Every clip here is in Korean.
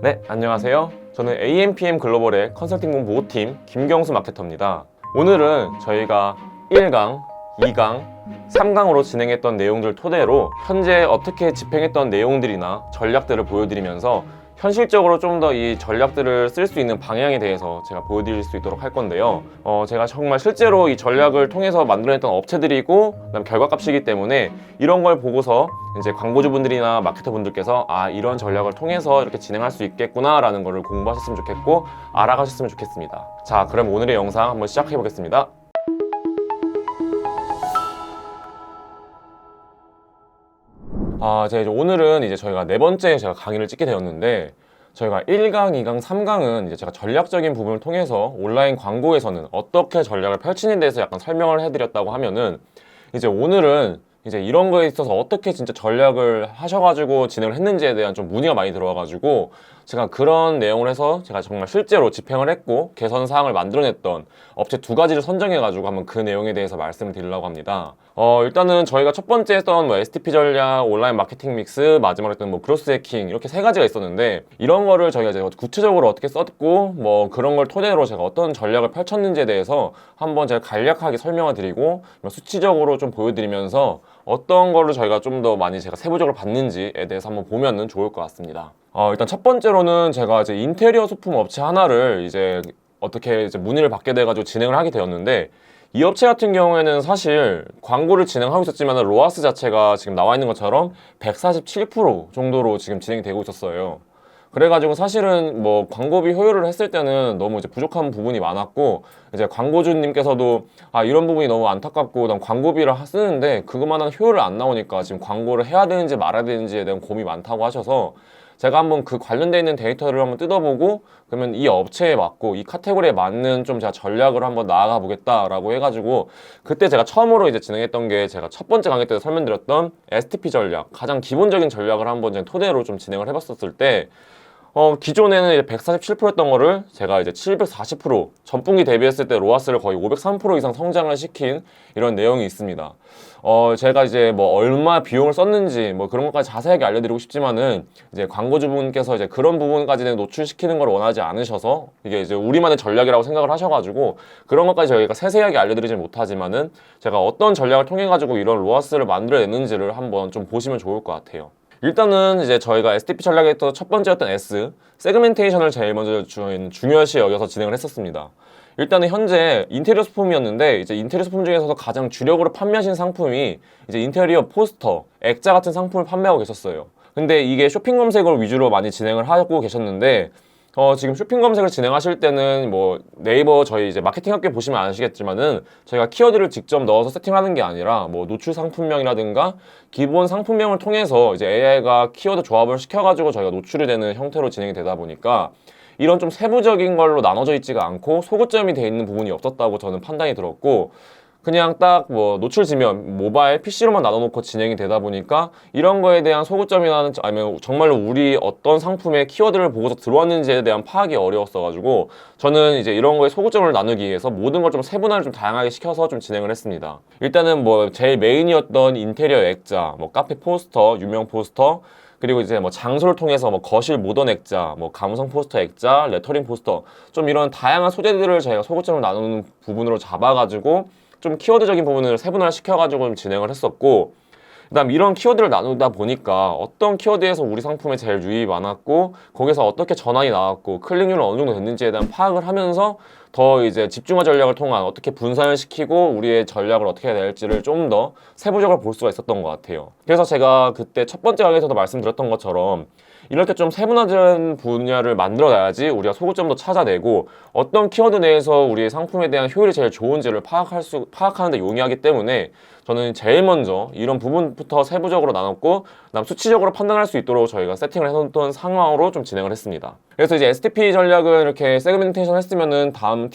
네, 안녕하세요. 저는 AMPM 글로벌의 컨설팅 보호팀 김경수 마케터입니다. 오늘은 저희가 1강, 2강, 3강으로 진행했던 내용들 토대로 현재 어떻게 집행했던 내용들이나 전략들을 보여드리면서 현실적으로 좀 더 이 전략들을 쓸 수 있는 방향에 대해서 제가 보여드릴 수 있도록 할 건데요. 제가 정말 실제로 이 전략을 통해서 만들어냈던 업체들이고 그다음 결과값이기 때문에 이런 걸 보고서 이제 광고주분들이나 마케터분들께서 이런 전략을 통해서 이렇게 진행할 수 있겠구나 라는 거를 공부하셨으면 좋겠고 알아가셨으면 좋겠습니다. 자, 그럼 오늘의 영상 한번 시작해 보겠습니다. 오늘은 이제 저희가 네 번째 제가 강의를 찍게 되었는데, 저희가 1강, 2강, 3강은 이제 제가 전략적인 부분을 통해서 온라인 광고에서는 어떻게 전략을 펼치는 데서 약간 설명을 해드렸다고 하면은, 이제 오늘은 이제 이런 거에 있어서 어떻게 진짜 전략을 하셔가지고 진행을 했는지에 대한 좀 문의가 많이 들어와가지고 제가 그런 내용을 해서 제가 정말 실제로 집행을 했고 개선 사항을 만들어냈던 업체 두 가지를 선정해가지고 한번 그 내용에 대해서 말씀을 드리려고 합니다. 일단은 저희가 첫 번째 했던 STP 전략, 온라인 마케팅 믹스, 마지막으로 했던 그로스 해킹 이렇게 세 가지가 있었는데, 이런 거를 저희가 이제 구체적으로 어떻게 썼고 그런 걸 토대로 제가 어떤 전략을 펼쳤는지에 대해서 한번 제가 간략하게 설명을 드리고 수치적으로 좀 보여드리면서 어떤 걸로 저희가 좀 더 많이 제가 세부적으로 봤는지에 대해서 한번 보면은 좋을 것 같습니다. 일단 첫 번째로는 제가 이제 인테리어 소품 업체 하나를 이제 어떻게 이제 문의를 받게 돼가지고 진행을 하게 되었는데, 이 업체 같은 경우에는 사실 광고를 진행하고 있었지만 로아스 자체가 지금 나와 있는 것처럼 147% 정도로 지금 진행이 되고 있었어요. 그래가지고 사실은 광고비 효율을 했을 때는 너무 이제 부족한 부분이 많았고, 이제 광고주님께서도 이런 부분이 너무 안타깝고 난 광고비를 쓰는데 그것만한 효율을 안 나오니까 지금 광고를 해야 되는지 말아야 되는지에 대한 고민이 많다고 하셔서, 제가 한번 그 관련되어 있는 데이터를 한번 뜯어보고 그러면 이 업체에 맞고 이 카테고리에 맞는 좀 제가 전략을 한번 나아가 보겠다라고 해가지고, 그때 제가 처음으로 이제 진행했던 게 제가 첫 번째 강의 때 설명드렸던 STP 전략, 가장 기본적인 전략을 한번 토대로 좀 진행을 해봤었을 때, 기존에는 이제 147%였던 거를 제가 이제 740%, 전분기 대비했을 때 로아스를 거의 503% 이상 성장을 시킨 이런 내용이 있습니다. 제가 이제 얼마 비용을 썼는지 그런 것까지 자세하게 알려드리고 싶지만은, 이제 광고주분께서 이제 그런 부분까지는 노출시키는 걸 원하지 않으셔서 이게 이제 우리만의 전략이라고 생각을 하셔가지고 그런 것까지 저희가 세세하게 알려드리진 못하지만은, 제가 어떤 전략을 통해 가지고 이런 로아스를 만들어냈는지를 한번 좀 보시면 좋을 것 같아요. 일단은 이제 저희가 STP 전략의 또 첫 번째였던 S, 세그멘테이션을 제일 먼저 중요시 여겨서 진행을 했었습니다. 일단은 현재 인테리어 소품이었는데, 이제 인테리어 소품 중에서도 가장 주력으로 판매하신 상품이 이제 인테리어 포스터, 액자 같은 상품을 판매하고 계셨어요. 근데 이게 쇼핑 검색을 위주로 많이 진행을 하고 계셨는데, 지금 쇼핑 검색을 진행하실 때는 네이버 저희 이제 마케팅 학교 보시면 아시겠지만은, 저희가 키워드를 직접 넣어서 세팅하는 게 아니라 노출 상품명이라든가 기본 상품명을 통해서 이제 AI가 키워드 조합을 시켜가지고 저희가 노출이 되는 형태로 진행이 되다 보니까 이런 좀 세부적인 걸로 나눠져 있지가 않고 소고점이 돼 있는 부분이 없었다고 저는 판단이 들었고, 그냥 딱 노출 지면 모바일 PC로만 나눠놓고 진행이 되다 보니까 이런 거에 대한 소구점이나 아니면 정말로 우리 어떤 상품의 키워드를 보고서 들어왔는지에 대한 파악이 어려웠어가지고, 저는 이제 이런 거에 소구점을 나누기 위해서 모든 걸 좀 세분화를 좀 다양하게 시켜서 좀 진행을 했습니다. 일단은 제일 메인이었던 인테리어 액자, 카페 포스터, 유명 포스터, 그리고 이제 장소를 통해서 거실 모던 액자, 감성 포스터 액자, 레터링 포스터, 좀 이런 다양한 소재들을 저희가 소구점을 나누는 부분으로 잡아가지고 좀 키워드적인 부분을 세분화를 시켜가지고 좀 진행을 했었고, 그다음 이런 키워드를 나누다 보니까 어떤 키워드에서 우리 상품에 제일 유입이 많았고 거기서 어떻게 전환이 나왔고 클릭률은 어느 정도 됐는지에 대한 파악을 하면서 더 이제 집중화 전략을 통한 어떻게 분산을 시키고 우리의 전략을 어떻게 해야 될지를 좀 더 세부적으로 볼 수가 있었던 것 같아요. 그래서 제가 그때 첫 번째 강의에서도 말씀드렸던 것처럼 이렇게 좀 세분화된 분야를 만들어놔야지 우리가 소구점도 찾아내고 어떤 키워드 내에서 우리의 상품에 대한 효율이 제일 좋은지를 파악하는 데 용이하기 때문에, 저는 제일 먼저 이런 부분부터 세부적으로 나눴고 그다음 수치적으로 판단할 수 있도록 저희가 세팅을 해놓던 상황으로 좀 진행을 했습니다. 그래서 이제 STP 전략은 이렇게 세그멘테이션 했으면은 다음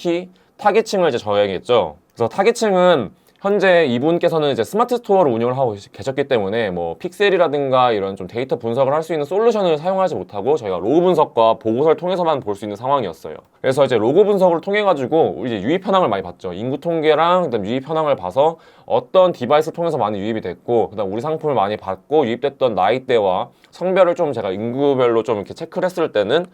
타겟층을 이제 정해야겠죠. 그래서 타겟층은 현재 이분께서는 이제 스마트 스토어를 운영을 하고 계셨기 때문에 뭐 픽셀이라든가 이런 좀 데이터 분석을 할 수 있는 솔루션을 사용하지 못하고 저희가 로그 분석과 보고서를 통해서만 볼 수 있는 상황이었어요. 그래서 이제 로그 분석을 통해 가지고 이제 유입 현황을 많이 봤죠. 인구 통계랑 그다음 유입 현황을 봐서 어떤 디바이스를 통해서 많이 유입이 됐고, 그다음 우리 상품을 많이 받고 유입됐던 나이대와 성별을 좀 제가 인구별로 좀 이렇게 체크를 했을 때는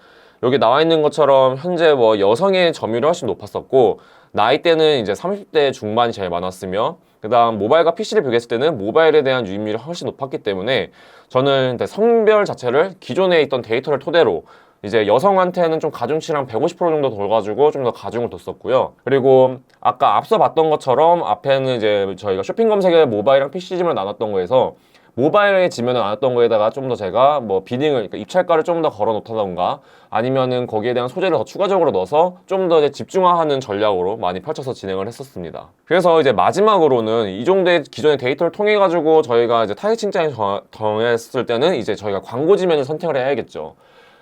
여기 나와 있는 것처럼 현재 뭐 여성의 점유율이 훨씬 높았었고, 나이대는 이제 30대 중반이 제일 많았으며, 그 다음 모바일과 PC를 비교했을 때는 모바일에 대한 유입률이 훨씬 높았기 때문에 저는 성별 자체를 기존에 있던 데이터를 토대로 이제 여성한테는 좀 가중치랑 150% 정도 둬가지고 좀 더 가중을 뒀었고요. 그리고 아까 앞서 봤던 것처럼 앞에는 이제 저희가 쇼핑 검색에 모바일이랑 PC 지문을 나눴던 거에서 모바일에 지면을 나눴던 거에다가 좀 더 제가 뭐 비딩을, 그러니까 입찰가를 좀 더 걸어 놓다던가 아니면은 거기에 대한 소재를 더 추가적으로 넣어서 좀 더 이제 집중화하는 전략으로 많이 펼쳐서 진행을 했었습니다. 그래서 이제 마지막으로는 이 정도의 기존의 데이터를 통해 가지고 저희가 이제 타겟 칭찬을 정했을 때는 이제 저희가 광고 지면을 선택을 해야겠죠.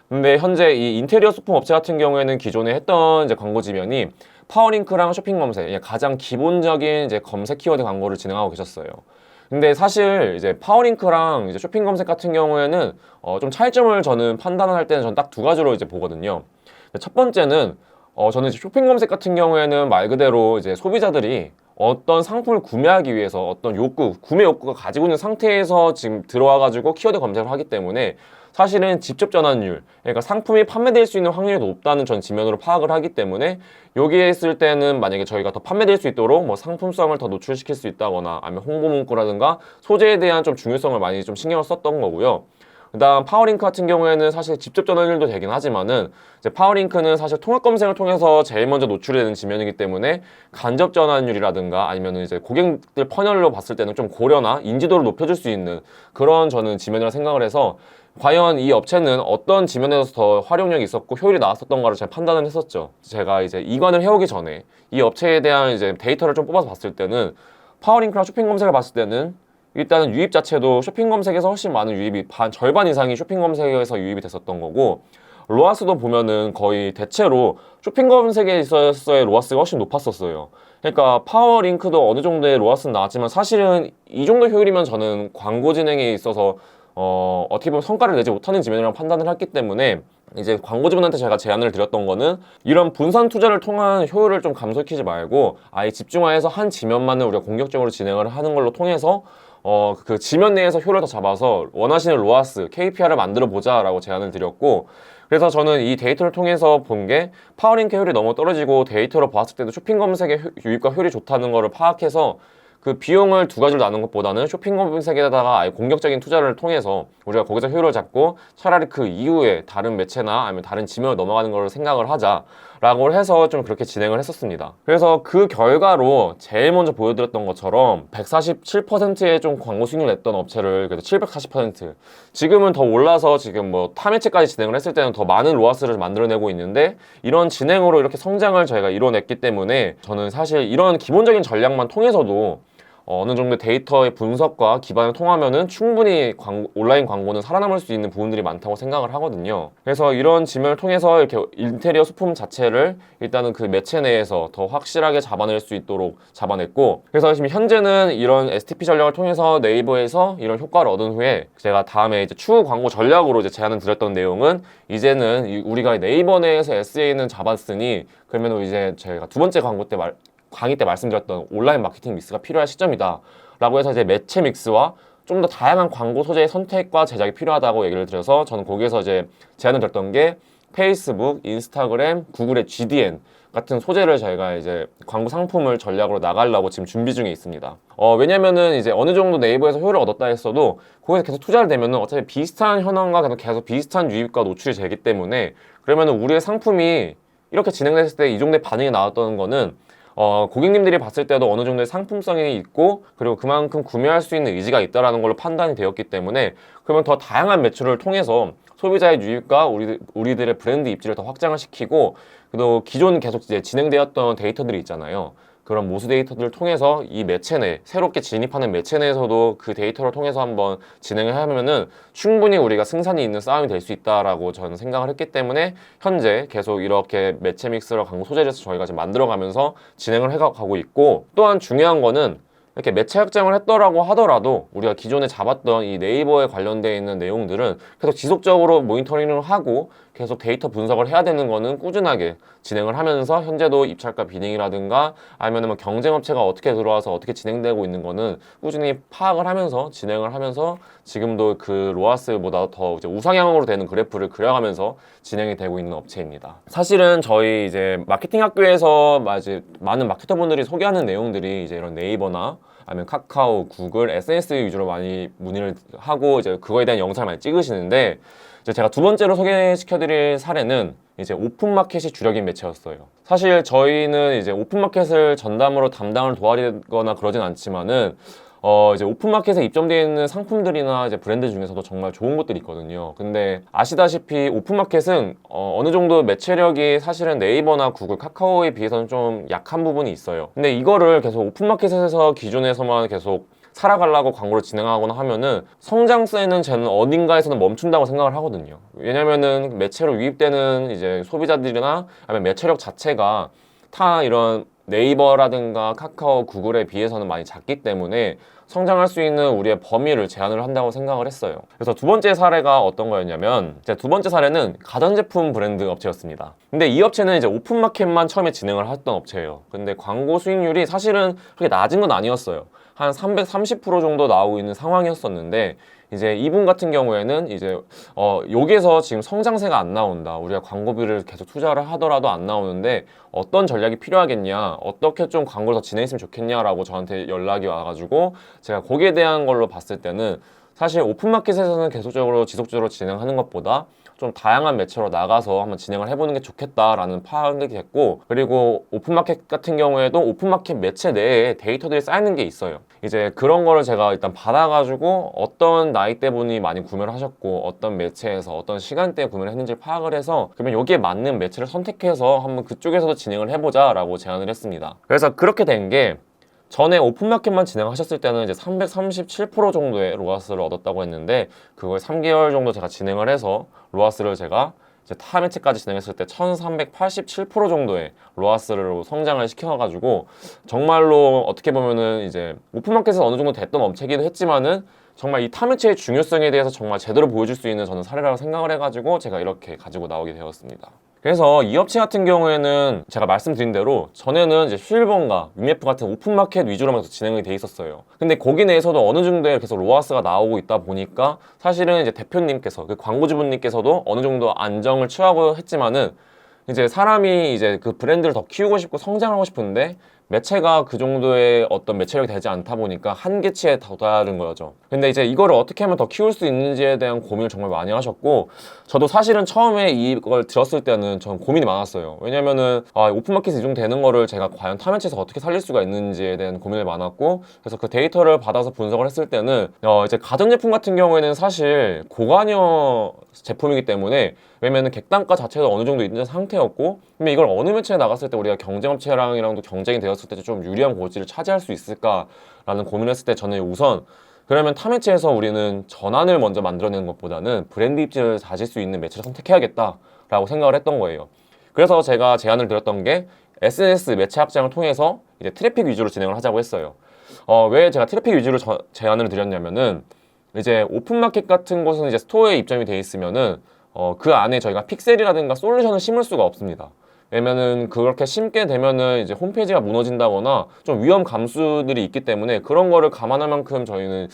근데 현재 이 인테리어 소품 업체 같은 경우에는 기존에 했던 이제 광고 지면이 파워링크랑 쇼핑 검색, 가장 기본적인 이제 검색 키워드 광고를 진행하고 계셨어요. 근데 사실 이제 파워링크랑 이제 쇼핑 검색 같은 경우에는 좀 차이점을 저는 판단을 할 때는 저는 딱 두 가지로 이제 보거든요. 첫 번째는 저는 이제 쇼핑 검색 같은 경우에는 말 그대로 이제 소비자들이 어떤 상품을 구매하기 위해서 어떤 욕구, 구매 욕구가 가지고 있는 상태에서 지금 들어와가지고 키워드 검색을 하기 때문에 사실은 직접 전환율, 그러니까 상품이 판매될 수 있는 확률이 높다는 전 지면으로 파악을 하기 때문에 여기에 있을 때는 만약에 저희가 더 판매될 수 있도록 뭐 상품성을 더 노출시킬 수 있다거나 아니면 홍보 문구라든가 소재에 대한 좀 중요성을 많이 좀 신경을 썼던 거고요. 그다음 파워링크 같은 경우에는 사실 직접 전환율도 되긴 하지만은 이제 파워링크는 사실 통합 검색을 통해서 제일 먼저 노출이 되는 지면이기 때문에 간접 전환율이라든가 아니면은 이제 고객들 퍼널로 봤을 때는 좀 고려나 인지도를 높여줄 수 있는 그런 저는 지면이라 생각을 해서 과연 이 업체는 어떤 지면에서 더 활용력이 있었고 효율이 나왔었던가를 제가 판단을 했었죠. 제가 이제 이관을 해오기 전에 이 업체에 대한 이제 데이터를 좀 뽑아서 봤을 때는 파워링크랑 쇼핑 검색을 봤을 때는 일단은 유입 자체도 쇼핑 검색에서 훨씬 많은 유입이 절반 이상이 쇼핑 검색에서 유입이 됐었던 거고, 로아스도 보면은 거의 대체로 쇼핑 검색에 있어서의 로아스가 훨씬 높았었어요. 그러니까 파워링크도 어느 정도의 로아스는 나왔지만 사실은 이 정도 효율이면 저는 광고 진행에 있어서 어떻게 보면 성과를 내지 못하는 지면이라고 판단을 했기 때문에 이제 광고주분한테 제가 제안을 드렸던 거는 이런 분산 투자를 통한 효율을 좀 감소시키지 말고 아예 집중화해서 한 지면만을 우리가 공격적으로 진행을 하는 걸로 통해서 그 지면 내에서 효율을 더 잡아서 원하시는 로아스, KPI를 만들어 보자라고 제안을 드렸고, 그래서 저는 이 데이터를 통해서 본 게 파워링크 효율이 너무 떨어지고 데이터로 봤을 때도 쇼핑 검색의 유입과 효율이 좋다는 거를 파악해서 그 비용을 두 가지로 나눈 것보다는 쇼핑 검색에다가 아예 공격적인 투자를 통해서 우리가 거기서 효율을 잡고 차라리 그 이후에 다른 매체나 아니면 다른 지면을 넘어가는 걸 생각을 하자라고 해서 좀 그렇게 진행을 했었습니다. 그래서 그 결과로 제일 먼저 보여드렸던 것처럼 147%의 좀 광고 수익률을 냈던 업체를 그래도 740%, 지금은 더 올라서 지금 뭐 타매체까지 진행을 했을 때는 더 많은 로아스를 만들어내고 있는데, 이런 진행으로 이렇게 성장을 저희가 이뤄냈기 때문에 저는 사실 이런 기본적인 전략만 통해서도 어느 정도 데이터의 분석과 기반을 통하면은 충분히 온라인 광고는 살아남을 수 있는 부분들이 많다고 생각을 하거든요. 그래서 이런 지면을 통해서 이렇게 인테리어 소품 자체를 일단은 그 매체 내에서 더 확실하게 잡아낼 수 있도록 잡아냈고, 그래서 지금 현재는 이런 STP 전략을 통해서 네이버에서 이런 효과를 얻은 후에 제가 다음에 이제 추후 광고 전략으로 이제 제안을 드렸던 내용은, 이제는 우리가 네이버 내에서 SA는 잡았으니 그러면 이제 저희가 두 번째 강의 때 말씀드렸던 온라인 마케팅 믹스가 필요한 시점이다 라고 해서 이제 매체 믹스와 좀 더 다양한 광고 소재의 선택과 제작이 필요하다고 얘기를 드려서 저는 거기에서 이제 제안을 드렸던 게 페이스북, 인스타그램, 구글의 GDN 같은 소재를 저희가 이제 광고 상품을 전략으로 나가려고 지금 준비 중에 있습니다. 왜냐면은 이제 어느 정도 네이버에서 효율을 얻었다 했어도 거기서 계속 투자를 되면은 어차피 비슷한 현황과 계속 비슷한 유입과 노출이 되기 때문에, 그러면은 우리의 상품이 이렇게 진행됐을 때 이 정도의 반응이 나왔던 거는 고객님들이 봤을 때도 어느 정도의 상품성이 있고 그리고 그만큼 구매할 수 있는 의지가 있다는 걸로 판단이 되었기 때문에, 그러면 더 다양한 매출을 통해서 소비자의 유입과 우리들의 브랜드 입지를 더 확장을 시키고, 그리고 기존 계속 이제 진행되었던 데이터들이 있잖아요. 그런 모수 데이터들을 통해서 이 매체 내, 새롭게 진입하는 매체 내에서도 그 데이터를 통해서 한번 진행을 하면은 충분히 우리가 승산이 있는 싸움이 될 수 있다라고 저는 생각을 했기 때문에 현재 계속 이렇게 매체 믹스랑 광고 소재를 저희가 지금 만들어가면서 진행을 해가고 있고, 또한 중요한 거는 이렇게 매체 확장을 했더라고 하더라도 우리가 기존에 잡았던 이 네이버에 관련되어 있는 내용들은 계속 지속적으로 모니터링을 하고 계속 데이터 분석을 해야 되는 거는 꾸준하게 진행을 하면서 현재도 입찰가 비딩이라든가 아니면 뭐 경쟁업체가 어떻게 들어와서 어떻게 진행되고 있는 거는 꾸준히 파악을 하면서 진행을 하면서 지금도 그 로아스보다 더 이제 우상향으로 되는 그래프를 그려가면서 진행이 되고 있는 업체입니다. 사실은 저희 이제 마케팅 학교에서 이제 많은 마케터분들이 소개하는 내용들이 이제 이런 네이버나 아니면 카카오, 구글, SNS 위주로 많이 문의를 하고 이제 그거에 대한 영상을 많이 찍으시는데 이제 제가 두 번째로 소개시켜드릴 사례는 이제 오픈마켓이 주력인 매체였어요. 사실 저희는 이제 오픈마켓을 전담으로 담당을 도와드리거나 그러진 않지만은 이제 오픈마켓에 입점되어 있는 상품들이나 이제 브랜드 중에서도 정말 좋은 것들이 있거든요. 근데 아시다시피 오픈마켓은 어느 정도 매체력이 사실은 네이버나 구글, 카카오에 비해서는 좀 약한 부분이 있어요. 근데 이거를 계속 오픈마켓에서 기존에서만 계속 살아가려고 광고를 진행하거나 하면은 성장세는 쟤는 어딘가에서는 멈춘다고 생각을 하거든요. 왜냐면은 매체로 유입되는 이제 소비자들이나 아니면 매체력 자체가 타 이런 네이버라든가 카카오, 구글에 비해서는 많이 작기 때문에 성장할 수 있는 우리의 범위를 제한을 한다고 생각을 했어요. 그래서 두 번째 사례가 어떤 거였냐면 제 두 번째 사례는 가전제품 브랜드 업체였습니다. 근데 이 업체는 이제 오픈마켓만 처음에 진행을 했던 업체예요. 근데 광고 수익률이 사실은 그렇게 낮은 건 아니었어요. 한 330% 정도 나오고 있는 상황이었었는데 이제 이분 같은 경우에는 이제 여기에서 지금 성장세가 안 나온다. 우리가 광고비를 계속 투자를 하더라도 안 나오는데 어떤 전략이 필요하겠냐, 어떻게 좀 광고를 더 진행했으면 좋겠냐라고 저한테 연락이 와가지고 제가 거기에 대한 걸로 봤을 때는 사실 오픈마켓에서는 계속적으로 지속적으로 진행하는 것보다 좀 다양한 매체로 나가서 한번 진행을 해보는 게 좋겠다라는 파악이 됐고, 그리고 오픈마켓 같은 경우에도 오픈마켓 매체 내에 데이터들이 쌓이는 게 있어요. 이제 그런 거를 제가 일단 받아가지고 어떤 나이대 분이 많이 구매를 하셨고 어떤 매체에서 어떤 시간대에 구매를 했는지를 파악을 해서 그러면 여기에 맞는 매체를 선택해서 한번 그쪽에서도 진행을 해보자 라고 제안을 했습니다. 그래서 그렇게 된 게 전에 오픈마켓만 진행하셨을 때는 이제 337% 정도의 로아스를 얻었다고 했는데 그걸 3개월 정도 제가 진행을 해서 로아스를 제가 이제 타 매체까지 진행했을 때 1387% 정도의 로아스로 성장을 시켜가지고 정말로 어떻게 보면은 이제 오픈마켓에서 어느 정도 됐던 업체이기도 했지만은 정말 이 타 매체의 중요성에 대해서 정말 제대로 보여줄 수 있는 저는 사례라고 생각을 해가지고 제가 이렇게 가지고 나오게 되었습니다. 그래서 이 업체 같은 경우에는 제가 말씀드린 대로 전에는 이제 휠번가, UMF 같은 오픈마켓 위주로만 진행이 돼 있었어요. 근데 거기 내에서도 어느 정도의 계속 로아스가 나오고 있다 보니까 사실은 이제 대표님께서 그 광고주분님께서도 어느 정도 안정을 취하고 했지만은 이제 사람이 이제 그 브랜드를 더 키우고 싶고 성장하고 싶은데 매체가 그 정도의 어떤 매체력이 되지 않다 보니까 한계치에 도달한 거죠. 근데 이제 이거를 어떻게 하면 더 키울 수 있는지에 대한 고민을 정말 많이 하셨고 저도 사실은 처음에 이걸 들었을 때는 전 고민이 많았어요. 왜냐면은 오픈마켓에 이중되는 거를 제가 과연 타 매체에서 어떻게 살릴 수가 있는지에 대한 고민이 많았고 그래서 그 데이터를 받아서 분석을 했을 때는 이제 가전제품 같은 경우에는 사실 고관여 제품이기 때문에 왜냐면은 객단가 자체도 어느 정도 있는 상태였고 근데 이걸 어느 매체에 나갔을 때 우리가 경쟁업체랑이랑도 경쟁이 되었을 때 좀 유리한 고지를 차지할 수 있을까라는 고민을 했을 때 저는 우선 그러면 타 매체에서 우리는 전환을 먼저 만들어내는 것보다는 브랜드 입지를 다질 수 있는 매체를 선택해야겠다라고 생각을 했던 거예요. 그래서 제가 제안을 드렸던 게 SNS 매체 확장을 통해서 이제 트래픽 위주로 진행을 하자고 했어요. 왜 제가 트래픽 위주로 제안을 드렸냐면은 이제 오픈마켓 같은 곳은 이제 스토어에 입점이 돼 있으면은 그 안에 저희가 픽셀이라든가 솔루션을 심을 수가 없습니다. 왜냐면은 그렇게 심게 되면은 이제 홈페이지가 무너진다거나 좀 위험 감수들이 있기 때문에 그런 거를 감안할 만큼 저희는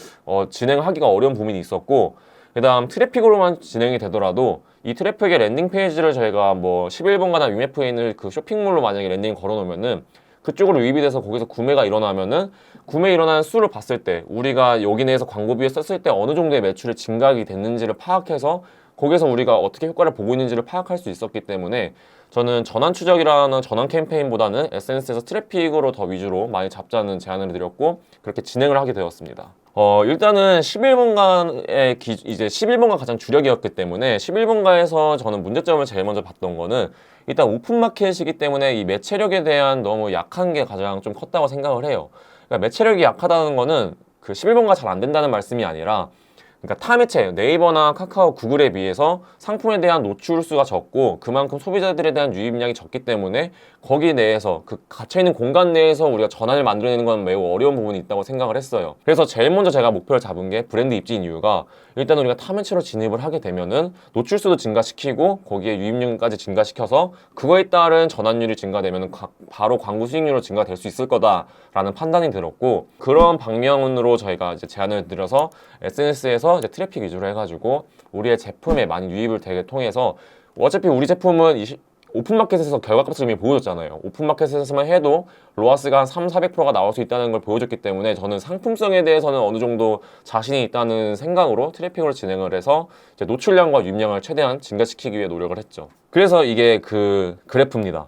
진행하기가 어려운 부분이 있었고 그 다음 트래픽으로만 진행이 되더라도 이 트래픽의 랜딩 페이지를 저희가 뭐 11번가나 UMF에 있는 그 쇼핑몰로 만약에 랜딩을 걸어 놓으면은 그쪽으로 유입이 돼서 거기서 구매가 일어나면은 구매 일어나는 수를 봤을 때 우리가 여기 내에서 광고비에 썼을 때 어느 정도의 매출이 증가하게 됐는지를 파악해서 거기서 우리가 어떻게 효과를 보고 있는지를 파악할 수 있었기 때문에 저는 전환 추적이라는 전환 캠페인보다는 SNS에서 트래픽으로 더 위주로 많이 잡자는 제안을 드렸고 그렇게 진행을 하게 되었습니다. 일단은 11번가의 이제 11번가 가장 주력이었기 때문에 11번가에서 저는 문제점을 제일 먼저 봤던 거는 일단 오픈마켓이기 때문에 이 매체력에 대한 너무 약한 게 가장 좀 컸다고 생각을 해요. 그러니까 매체력이 약하다는 거는 그 11번가 잘 안 된다는 말씀이 아니라 그러니까 타 매체, 네이버나 카카오, 구글에 비해서 상품에 대한 노출수가 적고 그만큼 소비자들에 대한 유입량이 적기 때문에 거기 내에서 그 갇혀있는 공간 내에서 우리가 전환을 만들어내는 건 매우 어려운 부분이 있다고 생각을 했어요. 그래서 제일 먼저 제가 목표를 잡은 게 브랜드 입지인 이유가 일단 우리가 타 매체로 진입을 하게 되면은 노출수도 증가시키고 거기에 유입률까지 증가시켜서 그거에 따른 전환율이 증가되면 바로 광고 수익률로 증가될 수 있을 거다라는 판단이 들었고 그런 방면으로 저희가 이제 제안을 드려서 SNS에서 이제 트래픽 위주로 해가지고 우리의 제품에 많이 유입을 되게 통해서 어차피 우리 제품은 오픈마켓에서 결과값을 이미 보여줬잖아요. 오픈마켓에서만 해도 로아스가 한 3,400%가 나올 수 있다는 걸 보여줬기 때문에 저는 상품성에 대해서는 어느 정도 자신이 있다는 생각으로 트래픽으로 진행을 해서 이제 노출량과 유입량을 최대한 증가시키기 위해 노력을 했죠. 그래서 이게 그 그래프입니다.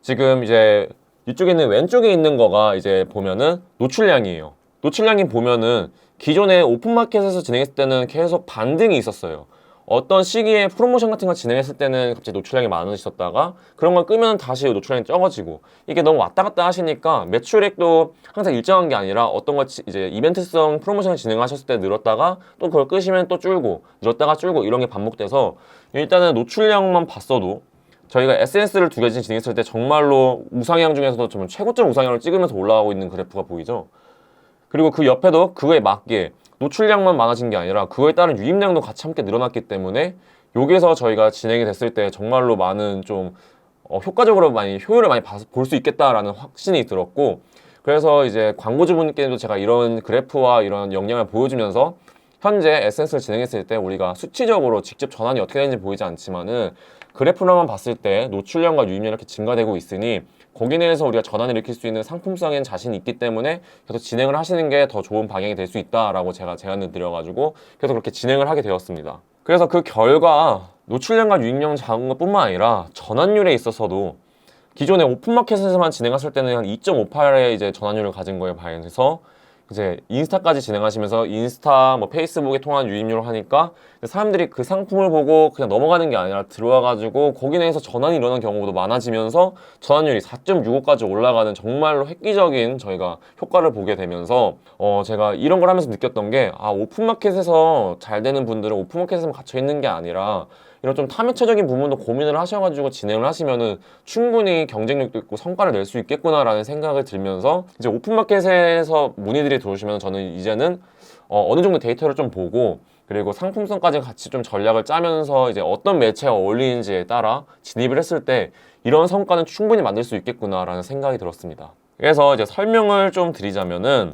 지금 이제 이쪽에 있는 왼쪽에 있는 거가 이제 보면은 노출량이에요. 노출량이 보면은 기존에 오픈마켓에서 진행했을 때는 계속 반등이 있었어요. 어떤 시기에 프로모션 같은 걸 진행했을 때는 갑자기 노출량이 많아지셨다가 그런 걸 끄면 다시 노출량이 적어지고 이게 너무 왔다 갔다 하시니까 매출액도 항상 일정한 게 아니라 어떤 거 이제 이벤트성 프로모션을 진행하셨을 때 늘었다가 또 그걸 끄시면 또 줄고 늘었다가 줄고 이런 게 반복돼서 일단은 노출량만 봤어도 저희가 SNS를 두 가지 진행했을 때 정말로 우상향 중에서도 좀 최고점 우상향을 찍으면서 올라가고 있는 그래프가 보이죠. 그리고 그 옆에도 그거에 맞게 노출량만 많아진 게 아니라 그거에 따른 유입량도 같이 함께 늘어났기 때문에 여기서 저희가 진행이 됐을 때 정말로 많은 좀 효과적으로 많이 효율을 많이 볼 수 있겠다라는 확신이 들었고 그래서 이제 광고주분께도 제가 이런 그래프와 이런 역량을 보여주면서 현재 SNS를 진행했을 때 우리가 수치적으로 직접 전환이 어떻게 되는지 보이지 않지만은 그래프로만 봤을 때 노출량과 유입량이 이렇게 증가되고 있으니 거기 내에서 우리가 전환을 일으킬 수 있는 상품성엔 자신이 있기 때문에 계속 진행을 하시는 게 더 좋은 방향이 될 수 있다라고 제가 제안을 드려가지고 계속 그렇게 진행을 하게 되었습니다. 그래서 그 결과 노출량과 유입량 작은 것뿐만 아니라 전환율에 있어서도 기존에 오픈마켓에서만 진행했을 때는 한 2.58의 이제 전환율을 가진 거에 반해서 이제 인스타까지 진행하시면서 인스타, 뭐 페이스북에 통한 유입률을 하니까 사람들이 그 상품을 보고 그냥 넘어가는 게 아니라 들어와가지고 거기 내에서 전환이 일어나는 경우도 많아지면서 전환율이 4.65까지 올라가는 정말로 획기적인 저희가 효과를 보게 되면서 제가 이런 걸 하면서 느꼈던 게 오픈마켓에서 잘 되는 분들은 오픈마켓에만 갇혀 있는 게 아니라 이런 좀 타매체적인 부분도 고민을 하셔가지고 진행을 하시면은 충분히 경쟁력도 있고 성과를 낼 수 있겠구나라는 생각을 들면서 이제 오픈마켓에서 문의들이 들어오시면 저는 이제는 어느 정도 데이터를 좀 보고 그리고 상품성까지 같이 좀 전략을 짜면서 이제 어떤 매체가 어울리는지에 따라 진입을 했을 때 이런 성과는 충분히 만들 수 있겠구나라는 생각이 들었습니다. 그래서 이제 설명을 좀 드리자면은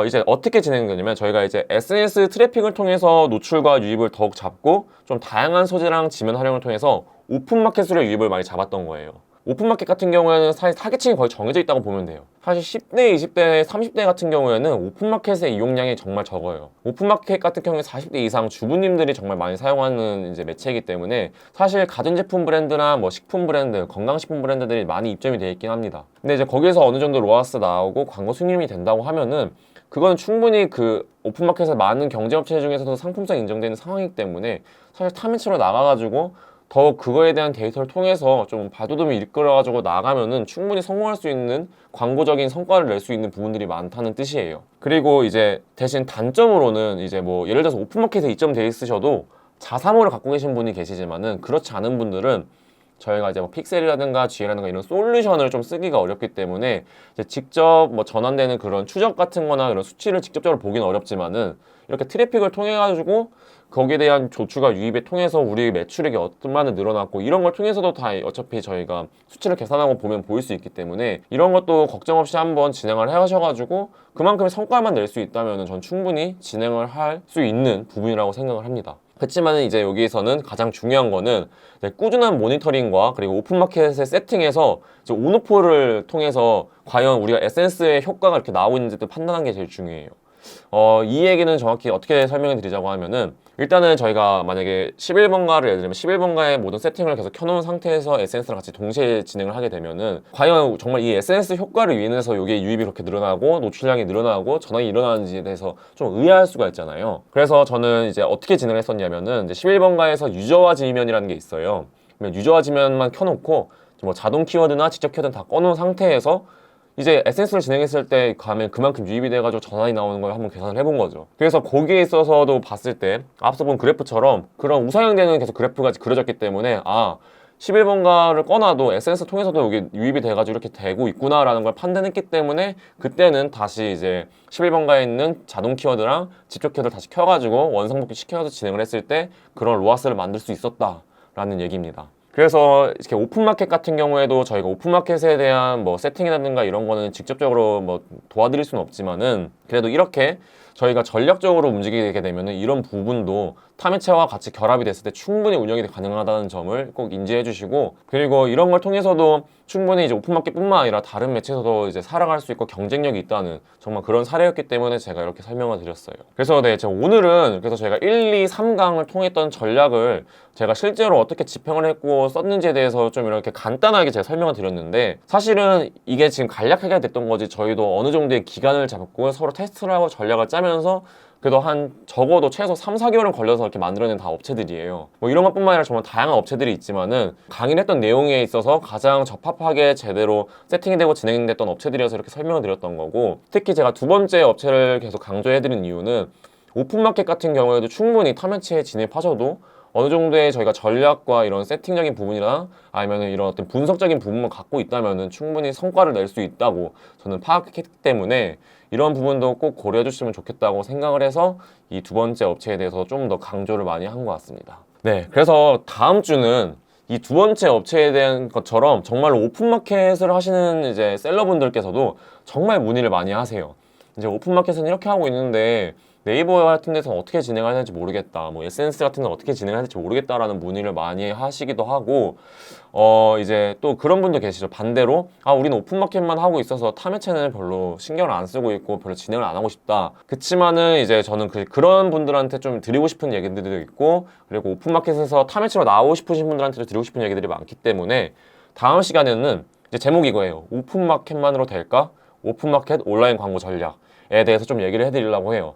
이제 어떻게 진행되냐면 저희가 이제 SNS 트래픽을 통해서 노출과 유입을 더욱 잡고 좀 다양한 소재랑 지면 활용을 통해서 오픈마켓으로 유입을 많이 잡았던 거예요. 오픈마켓 같은 경우에는 사실 타겟층이 거의 정해져 있다고 보면 돼요. 사실 10대, 20대, 30대 같은 경우에는 오픈마켓의 이용량이 정말 적어요. 오픈마켓 같은 경우에 40대 이상 주부님들이 정말 많이 사용하는 이제 매체이기 때문에 사실 가전제품 브랜드나 뭐 식품 브랜드, 건강식품 브랜드들이 많이 입점이 되어 있긴 합니다. 근데 이제 거기에서 어느 정도 로아스 나오고 광고 수익률이 된다고 하면은 그건 충분히 그 오픈마켓의 많은 경쟁업체 중에서도 상품성 인정되는 상황이기 때문에 사실 타매체로 나가가지고 더 그거에 대한 데이터를 통해서 좀 발돋움을 이끌어가지고 나가면은 충분히 성공할 수 있는 광고적인 성과를 낼 수 있는 부분들이 많다는 뜻이에요. 그리고 이제 대신 단점으로는 이제 뭐 예를 들어서 오픈마켓에 입점돼 있으셔도 자사모를 갖고 계신 분이 계시지만은 그렇지 않은 분들은 저희가 이제 뭐 픽셀이라든가 GL이라든가 이런 솔루션을 좀 쓰기가 어렵기 때문에 이제 직접 뭐 전환되는 그런 추적 같은 거나 이런 수치를 직접적으로 보기는 어렵지만은 이렇게 트래픽을 통해 가지고 거기에 대한 조출과 유입에 통해서 우리 매출액이 얼마나 늘어났고 이런 걸 통해서도 다 어차피 저희가 수치를 계산하고 보면 보일 수 있기 때문에 이런 것도 걱정 없이 한번 진행을 해가셔가지고 그만큼의 성과만 낼 수 있다면 전 충분히 진행을 할 수 있는 부분이라고 생각을 합니다. 그렇지만 이제 여기에서는 가장 중요한 거는 꾸준한 모니터링과 그리고 오픈마켓의 세팅에서 온오프를 통해서 과연 우리가 SNS의 효과가 이렇게 나오고 있는지도 판단하는 게 제일 중요해요. 이 얘기는 정확히 어떻게 설명을 드리자고 하면은 일단은 저희가 만약에 11번가를 예를 들면 11번가의 모든 세팅을 계속 켜놓은 상태에서 SNS랑 같이 동시에 진행을 하게 되면은 과연 정말 이 SNS 효과를 위해서 이게 유입이 그렇게 늘어나고 노출량이 늘어나고 전환이 일어나는지에 대해서 좀 의아할 수가 있잖아요. 그래서 저는 이제 어떻게 진행을 했었냐면은 이제 11번가에서 유저화 지면이라는 게 있어요. 그러면 유저화 지면만 켜놓고 뭐 자동 키워드나 직접 키워드는 다 꺼놓은 상태에서 이제 SNS를 진행했을 때 가면 그만큼 유입이 돼가지고 전환이 나오는 걸 한번 계산을 해본 거죠. 그래서 거기에 있어서도 봤을 때 앞서 본 그래프처럼 그런 우상향되는 계속 그래프가 그려졌기 때문에 11번가를 꺼놔도 SNS 통해서도 여기 유입이 돼가지고 이렇게 되고 있구나라는 걸 판단했기 때문에 그때는 다시 이제 11번가에 있는 자동 키워드랑 직접 키워드를 다시 켜가지고 원상복귀 시켜서 진행을 했을 때 그런 로아스를 만들 수 있었다라는 얘기입니다. 그래서 이렇게 오픈마켓 같은 경우에도 저희가 오픈마켓에 대한 뭐 세팅이라든가 이런 거는 직접적으로 뭐 도와드릴 수는 없지만은 그래도 이렇게 저희가 전략적으로 움직이게 되면은 이런 부분도 타매체와 같이 결합이 됐을 때 충분히 운영이 가능하다는 점을 꼭 인지해 주시고, 그리고 이런 걸 통해서도 충분히 이제 오픈마켓뿐만 아니라 다른 매체에서도 이제 살아갈 수 있고 경쟁력이 있다는 정말 그런 사례였기 때문에 제가 이렇게 설명을 드렸어요. 그래서 제가 오늘은 그래서 제가 1, 2, 3강을 통했던 전략을 제가 실제로 어떻게 집행을 했고 썼는지에 대해서 좀 이렇게 간단하게 제가 설명을 드렸는데, 사실은 이게 지금 간략하게 됐던 거지 저희도 어느 정도의 기간을 잡고 서로 테스트를 하고 전략을 짜면서 그래도 한 적어도 최소 3, 4개월은 걸려서 이렇게 만들어낸 다 업체들이에요. 뭐 이런 것뿐만 아니라 정말 다양한 업체들이 있지만은 강의를 했던 내용에 있어서 가장 적합하게 제대로 세팅이 되고 진행됐던 업체들이어서 이렇게 설명을 드렸던 거고, 특히 제가 두 번째 업체를 계속 강조해드린 이유는 오픈마켓 같은 경우에도 충분히 타매체에 진입하셔도 어느 정도의 저희가 전략과 이런 세팅적인 부분이나 아니면 이런 어떤 분석적인 부분만 갖고 있다면 충분히 성과를 낼 수 있다고 저는 파악했기 때문에 이런 부분도 꼭 고려해 주시면 좋겠다고 생각을 해서 이 두 번째 업체에 대해서 좀 더 강조를 많이 한 것 같습니다. 네, 그래서 다음 주는 이 두 번째 업체에 대한 것처럼 정말로 오픈마켓을 하시는 이제 셀러분들께서도 정말 문의를 많이 하세요. 이제 오픈마켓은 이렇게 하고 있는데 네이버 같은 데서는 어떻게 진행해야 될지 모르겠다, 뭐 SNS 같은 데는 어떻게 진행해야 될지 모르겠다라는 문의를 많이 하시기도 하고, 이제 또 그런 분도 계시죠. 반대로 우리는 오픈마켓만 하고 있어서 타매체는 별로 신경을 안 쓰고 있고 별로 진행을 안 하고 싶다. 그치만은 이제 저는 그런 분들한테 좀 드리고 싶은 얘기들도 있고, 그리고 오픈마켓에서 타매체로 나오고 싶으신 분들한테도 드리고 싶은 얘기들이 많기 때문에 다음 시간에는 이제 제목이 이거예요. 오픈마켓만으로 될까? 오픈마켓 온라인 광고 전략 에 대해서 좀 얘기를 해드리려고 해요.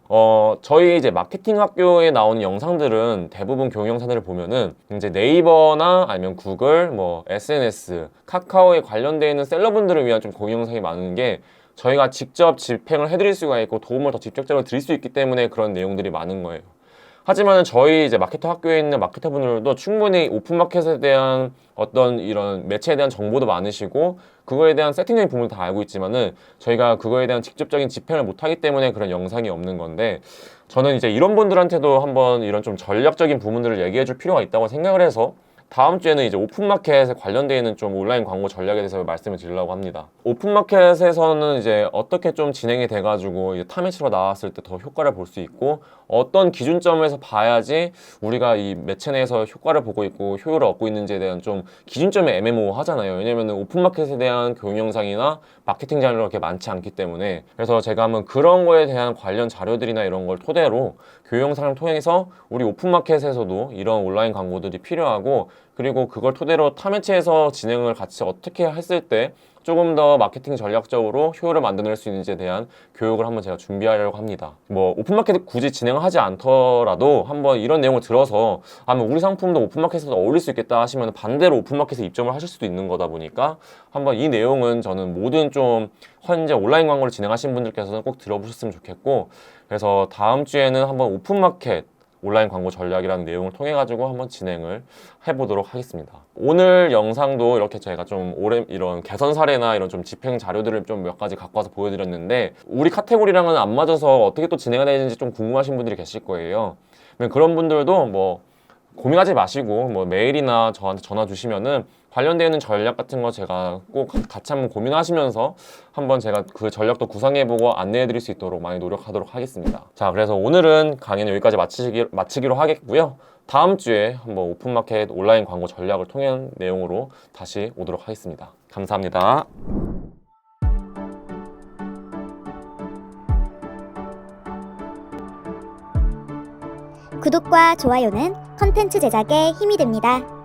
저희 이제 마케팅 학교에 나오는 영상들은 대부분 교육 영상들을 보면은 이제 네이버나 아니면 구글, 뭐 SNS, 카카오에 관련되어 있는 셀러분들을 위한 좀 공유 영상이 많은 게 저희가 직접 집행을 해드릴 수가 있고 도움을 더 직접적으로 드릴 수 있기 때문에 그런 내용들이 많은 거예요. 하지만 저희 이제 마케터 학교에 있는 마케터 분들도 충분히 오픈마켓에 대한 어떤 이런 매체에 대한 정보도 많으시고 그거에 대한 세팅적인 부분을 다 알고 있지만은 저희가 그거에 대한 직접적인 집행을 못하기 때문에 그런 영상이 없는 건데, 저는 이제 이런 분들한테도 한번 이런 좀 전략적인 부분들을 얘기해 줄 필요가 있다고 생각을 해서 다음 주에는 이제 오픈마켓에 관련되어 있는 좀 온라인 광고 전략에 대해서 말씀을 드리려고 합니다. 오픈마켓에서는 이제 어떻게 좀 진행이 돼가지고 이제 타매체로 나왔을 때 더 효과를 볼 수 있고, 어떤 기준점에서 봐야지 우리가 이 매체 내에서 효과를 보고 있고 효율을 얻고 있는지에 대한 좀 기준점이 애매모호하잖아요. 왜냐면은 오픈마켓에 대한 교육 영상이나 마케팅 자료가 그렇게 많지 않기 때문에. 그래서 제가 한번 그런 거에 대한 관련 자료들이나 이런 걸 토대로 교육 영상을 통해서 우리 오픈마켓에서도 이런 온라인 광고들이 필요하고, 그리고 그걸 토대로 타매체에서 진행을 같이 어떻게 했을 때 조금 더 마케팅 전략적으로 효율을 만들어낼 수 있는지에 대한 교육을 한번 제가 준비하려고 합니다. 뭐 오픈마켓을 굳이 진행을 하지 않더라도 한번 이런 내용을 들어서 우리 상품도 오픈마켓에서 어울릴 수 있겠다 하시면 반대로 오픈마켓에 입점을 하실 수도 있는 거다 보니까 한번 이 내용은 저는 모든 좀 현재 온라인 광고를 진행하시는 분들께서는 꼭 들어보셨으면 좋겠고, 그래서 다음 주에는 한번 오픈마켓 온라인 광고 전략이라는 내용을 통해 가지고 한번 진행을 해보도록 하겠습니다. 오늘 영상도 이렇게 제가 좀 이런 개선 사례나 이런 좀 집행 자료들을 좀 몇 가지 갖고 와서 보여드렸는데, 우리 카테고리랑은 안 맞아서 어떻게 또 진행해야 되는지 좀 궁금하신 분들이 계실 거예요. 그런 분들도 뭐 고민하지 마시고 뭐 메일이나 저한테 전화 주시면은 관련되는 전략 같은 거 제가 꼭 같이 한번 고민하시면서 한번 제가 그 전략도 구상해보고 안내해드릴 수 있도록 많이 노력하도록 하겠습니다. 자, 그래서 오늘은 강의는 여기까지 마치기로 하겠고요. 다음 주에 한번 오픈마켓 온라인 광고 전략을 통한 내용으로 다시 오도록 하겠습니다. 감사합니다. 구독과 좋아요는 컨텐츠 제작에 힘이 됩니다.